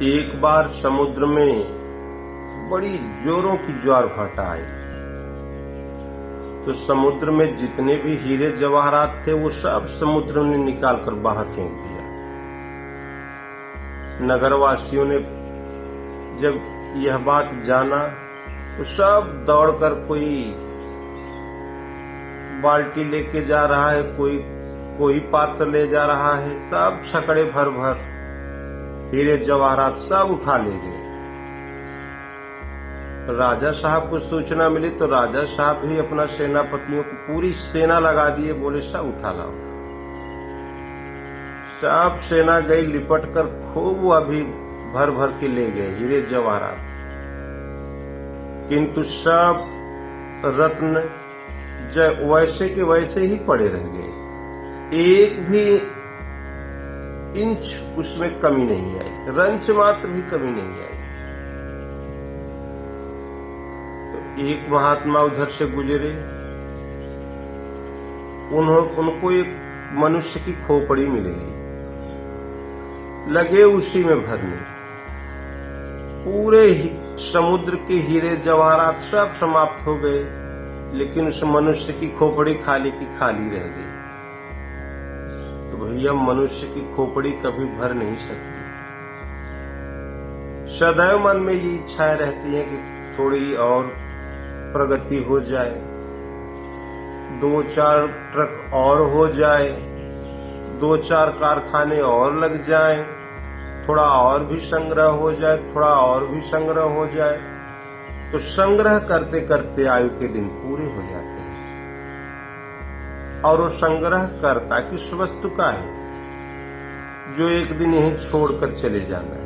एक बार समुद्र में बड़ी जोरों की ज्वार भाटा आई, तो समुद्र में जितने भी हीरे जवाहरात थे वो सब समुद्र ने निकालकर बाहर फेंक दिया। नगरवासियों ने जब यह बात जाना तो सब दौड़कर, कोई बाल्टी लेके जा रहा है, कोई पात्र ले जा रहा है, सब छकड़े भर भर हीरे जवाहरात सब उठा ले गए। राजा साहब को सूचना मिली तो राजा साहब भी अपना सेनापतियों को पूरी सेना लगा दिए, बोले सब उठा लाओ। सब सेना गई, लिपट कर खूब अभी भर भर के ले गए हीरे जवाहरात, किंतु सब रत्न वैसे के वैसे ही पड़े रह गए। एक भी इंच उसमें कमी नहीं आई, रंच मात्र भी कमी नहीं आई। तो एक महात्मा उधर से गुजरे, उनको एक मनुष्य की खोपड़ी मिल गई, लगे उसी में भरने। पूरे समुद्र के हीरे जवाहरात सब समाप्त हो गए, लेकिन उस मनुष्य की खोपड़ी खाली की खाली रह गई। तो भैया, मनुष्य की खोपड़ी कभी भर नहीं सकती। सदैव मन में ये इच्छाएं रहती हैं कि थोड़ी और प्रगति हो जाए, 2-4 ट्रक और हो जाए, 2-4 कारखाने और लग जाएं, थोड़ा और भी संग्रह हो जाए, थोड़ा और भी संग्रह हो जाए। तो संग्रह करते करते आयु के दिन पूरे हो जाते हैं। और वो संग्रह करता किस वस्तु का है? जो एक दिन यहीं छोड़कर चले जाना है।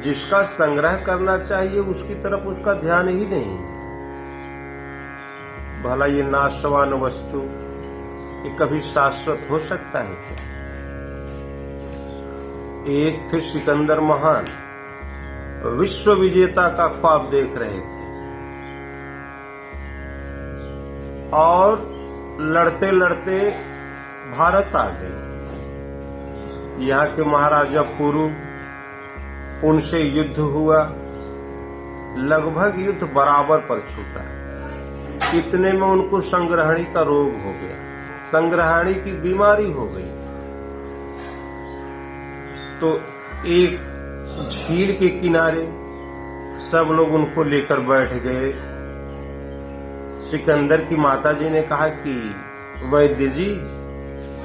जिसका संग्रह करना चाहिए उसकी तरफ उसका ध्यान ही नहीं। भला ये नाशवान वस्तु ये कभी शाश्वत हो सकता है क्या? एक थे सिकंदर महान, विश्व विजेता का ख्वाब देख रहे थे और लड़ते लड़ते भारत आ गए। यहाँ के महाराजा पुरु, उनसे युद्ध हुआ, लगभग युद्ध बराबर पर छूटा। इतने में उनको संग्रहणी का रोग हो गया, संग्रहणी की बीमारी हो गई। तो एक झील के किनारे सब लोग उनको लेकर बैठ गए। सिकंदर की माताजी ने कहा कि वैद्य जी,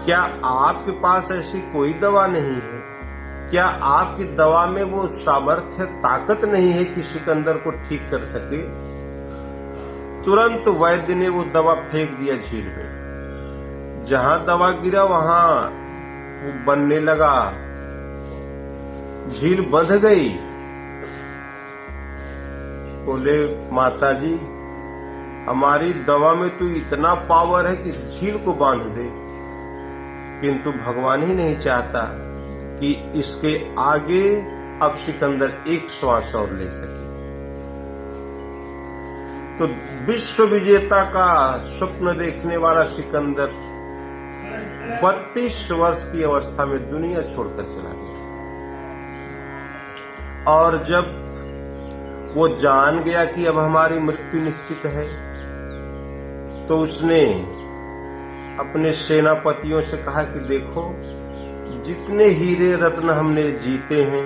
क्या आपके पास ऐसी कोई दवा नहीं है? क्या आपकी दवा में वो सामर्थ्य, ताकत नहीं है कि सिकंदर को ठीक कर सके? तुरंत वैद्य ने वो दवा फेंक दिया झील में। जहां दवा गिरा वहां वो बनने लगा, झील बंध गई। बोले माताजी, हमारी दवा में तो इतना पावर है कि इस झील को बांध दे, किंतु भगवान ही नहीं चाहता कि इसके आगे अब सिकंदर एक श्वास और ले सके। तो विश्व विजेता का स्वप्न देखने वाला सिकंदर 32 वर्ष की अवस्था में दुनिया छोड़कर चला गया। और जब वो जान गया कि अब हमारी मृत्यु निश्चित है, तो उसने अपने सेनापतियों से कहा कि देखो, जितने हीरे रत्न हमने जीते हैं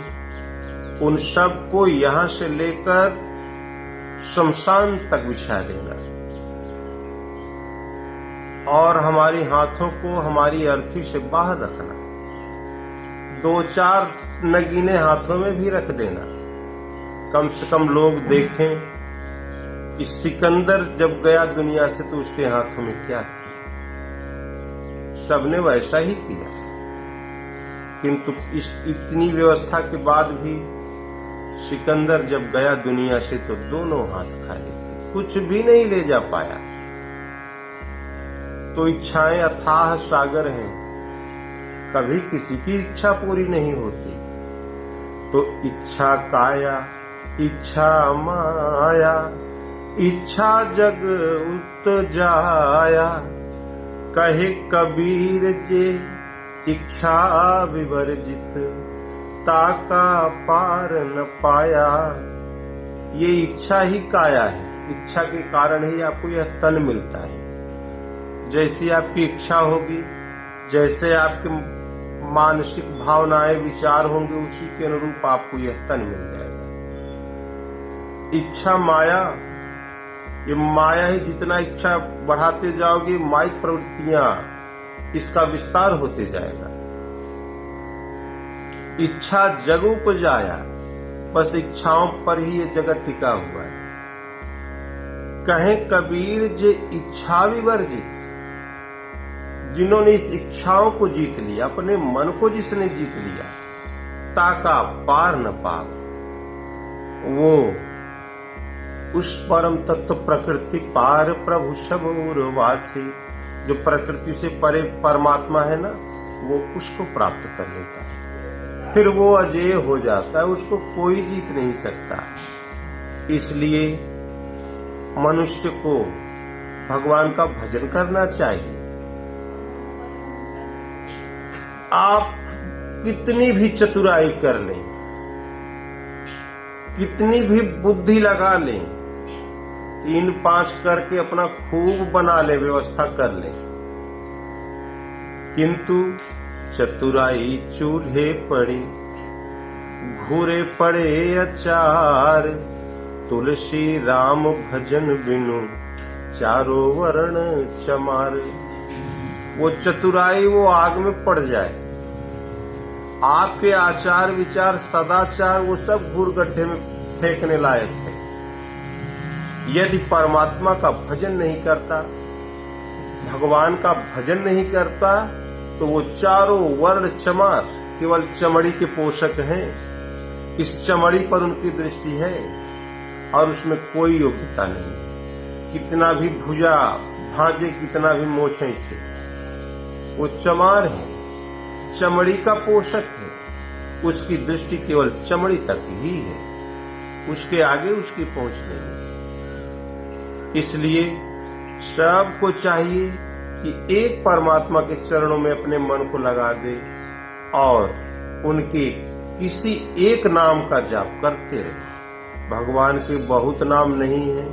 उन सब को यहां से लेकर शमशान तक बिछा देना, और हमारी हाथों को हमारी अर्थी से बाहर रखना। 2-4 नगीने हाथों में भी रख देना, कम से कम लोग देखें कि सिकंदर जब गया दुनिया से तो उसके हाथों में क्या थी। सबने वैसा ही किया, किंतु इस इतनी व्यवस्था के बाद भी सिकंदर जब गया दुनिया से तो दोनों हाथ खाली थे, कुछ भी नहीं ले जा पाया। तो इच्छाएं अथाह सागर हैं, कभी किसी की इच्छा पूरी नहीं होती। तो इच्छा काया, इच्छा माया, इच्छा जग उपजाया, कहे कबीर जे इच्छा विवर्जित, ताका पार न पाया। ये इच्छा ही काया है, इच्छा के कारण ही आपको यह तन मिलता है। जैसी आपकी इच्छा होगी, जैसे आपके मानसिक भावनाएं विचार होंगे, उसी के अनुरूप आपको यह तन मिल जाएगा। इच्छा माया, ये माया ही जितना इच्छा बढ़ाते जाओगे, माइक प्रवृत्तियां, इसका विस्तार होते जाएगा। इच्छा जग उपजाया, बस इच्छाओं पर ही ये जगत टिका हुआ है। कहें कबीर जे इच्छा विवर्जित, जिन्होंने इस इच्छाओं को जीत लिया, अपने मन को जिसने जीत लिया, ताका पार न पाव, वो उस परम तत्व प्रकृति पार प्रभु सब और वासी, जो प्रकृति से परे परमात्मा है ना, वो उसको प्राप्त कर लेता है। फिर वो अजेय हो जाता है, उसको कोई जीत नहीं सकता। इसलिए मनुष्य को भगवान का भजन करना चाहिए। आप कितनी भी चतुराई कर लें, कितनी भी बुद्धि लगा लें, 3-5 करके अपना खूब बना ले, व्यवस्था कर ले, किंतु चतुराई चूल्हे पड़ी, घूरे पड़े अचार, तुलसी राम भजन बिनु चारों वर्ण चमार। वो चतुराई वो आग में पड़ जाए, आपके आचार विचार सदाचार वो सब घूर गड्ढे में फेंकने लायक है। यदि परमात्मा का भजन नहीं करता, भगवान का भजन नहीं करता, तो वो चारों वर्ण चमार केवल चमड़ी के पोषक हैं। इस चमड़ी पर उनकी दृष्टि है और उसमें कोई योग्यता नहीं। कितना भी भुजा भांजे, कितना भी मोछे थे, वो चमार है, चमड़ी का पोषक है। उसकी दृष्टि केवल चमड़ी तक ही है, उसके आगे उसकी पहुंच नहीं। इसलिए सबको चाहिए कि एक परमात्मा के चरणों में अपने मन को लगा दे और उनके किसी एक नाम का जाप करते रहे। भगवान के बहुत नाम नहीं है,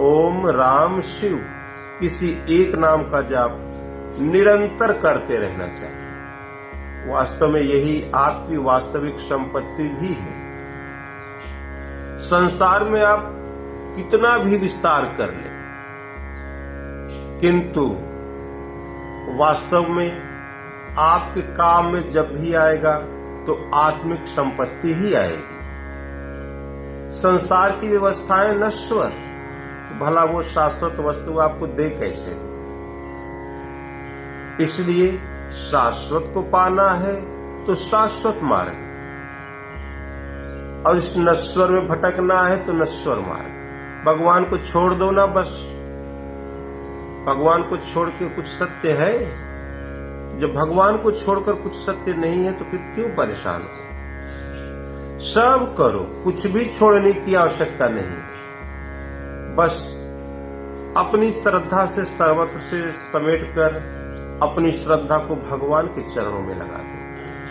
ओम राम शिव, किसी एक नाम का जाप निरंतर करते रहना चाहिए। वास्तव में यही आपकी वास्तविक संपत्ति भी है। संसार में आप कितना भी विस्तार कर ले, किंतु वास्तव में आपके काम में जब भी आएगा तो आत्मिक संपत्ति ही आएगी। संसार की व्यवस्थाएं नश्वर, भला वो शाश्वत वस्तु आपको दे कैसे? इसलिए शाश्वत को पाना है तो शाश्वत मार्ग, और इस नश्वर में भटकना है तो नश्वर मार्ग। भगवान को छोड़ दो ना, बस भगवान को छोड़ के कुछ सत्य है? जब भगवान को छोड़कर कुछ सत्य नहीं है तो फिर क्यों परेशान हो? सब करो, कुछ भी छोड़ने की आवश्यकता नहीं। बस अपनी श्रद्धा से सर्वत्र से समेटकर अपनी श्रद्धा को भगवान के चरणों में लगा दो।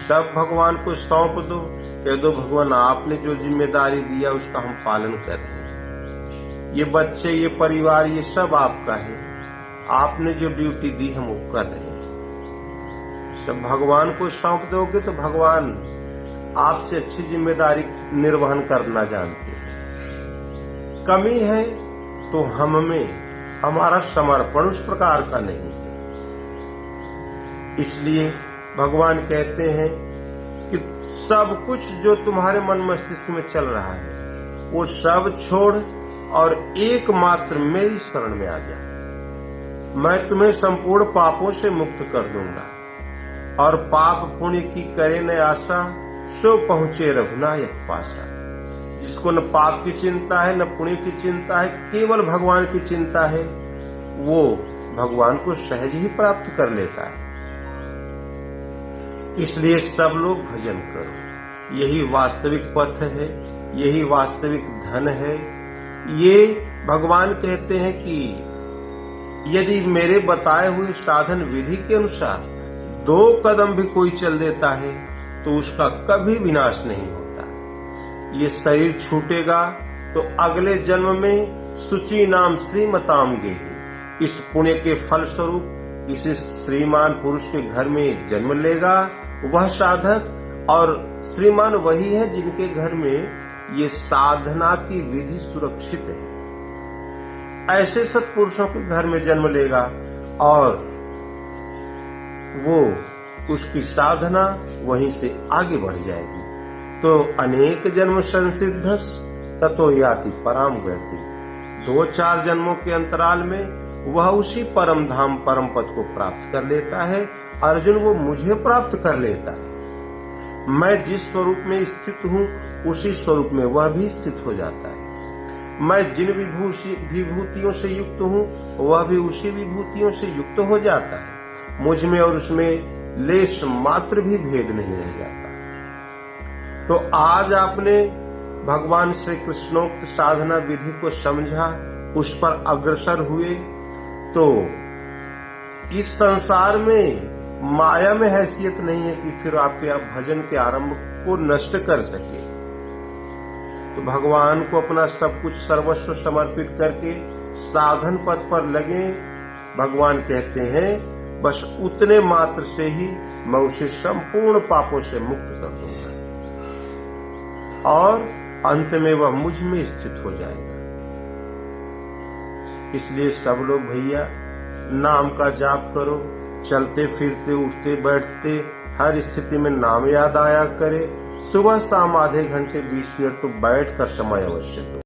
सब भगवान को सौंप दो, कह दो भगवान आपने जो जिम्मेदारी दिया उसका हम पालन कर रहे हैं। ये बच्चे, ये परिवार, ये सब आपका है। आपने जो ड्यूटी दी हम वो कर रहे हैं। सब भगवान को सौंप दोगे तो भगवान आपसे अच्छी जिम्मेदारी निर्वहन करना जानते हैं। कमी है तो हम में, हमारा समर्पण उस प्रकार का नहीं है। इसलिए भगवान कहते हैं कि सब कुछ जो तुम्हारे मन मस्तिष्क में चल रहा है वो सब छोड़ और एकमात्र मेरी शरण में आ जा। मैं तुम्हें संपूर्ण पापों से मुक्त कर दूंगा, और पाप पुण्य की करे न आशा, सो पहुंचे रघुनायक पासा। जिसको न पाप की चिंता है न पुण्य की चिंता है, केवल भगवान की चिंता है, वो भगवान को सहज ही प्राप्त कर लेता है। इसलिए सब लोग भजन करो, यही वास्तविक पथ है, यही वास्तविक धन है। ये भगवान कहते हैं कि यदि मेरे बताए हुए साधन विधि के अनुसार 2 कदम भी कोई चल देता है तो उसका कभी विनाश नहीं होता। ये शरीर छूटेगा तो अगले जन्म में सुचि नाम श्रीमताम गेहि, इस पुण्य के फल स्वरूप इस श्रीमान पुरुष के घर में जन्म लेगा वह साधक, और श्रीमान वही है जिनके घर में ये साधना की विधि सुरक्षित है। ऐसे सत्पुरुषों के घर में जन्म लेगा और वो उसकी साधना वहीं से आगे बढ़ जाएगी। तो अनेक जन्म संसिद्धस ततो याति पराम गति, 2-4 जन्मों के अंतराल में वह उसी परम धाम परम पद को प्राप्त कर लेता है। अर्जुन, वो मुझे प्राप्त कर लेता है। मैं जिस स्वरूप में स्थित हूँ उसी स्वरूप में वह भी स्थित हो जाता है। मैं जिन विभूतियों से युक्त हूँ वह भी उसी विभूतियों से युक्त हो जाता है। मुझ में और उसमें लेश मात्र भी भेद नहीं रह जाता। तो आज आपने भगवान श्री कृष्णोक्त साधना विधि को समझा, उस पर अग्रसर हुए, तो इस संसार में माया में हैसियत नहीं है कि फिर आपके भजन के आरंभ को नष्ट कर सके। तो भगवान को अपना सब कुछ सर्वस्व समर्पित करके साधन पथ पर लगे। भगवान कहते हैं बस उतने मात्र से ही मैं उसे संपूर्ण पापों से मुक्त कर दूंगा और अंत में वह मुझ में स्थित हो जाएगा। इसलिए सब लोग भैया नाम का जाप करो, चलते फिरते उठते बैठते हर स्थिति में नाम याद आया करे। सुबह शाम आधे घंटे 20 मिनट तो बैठ कर समय अवश्य दो।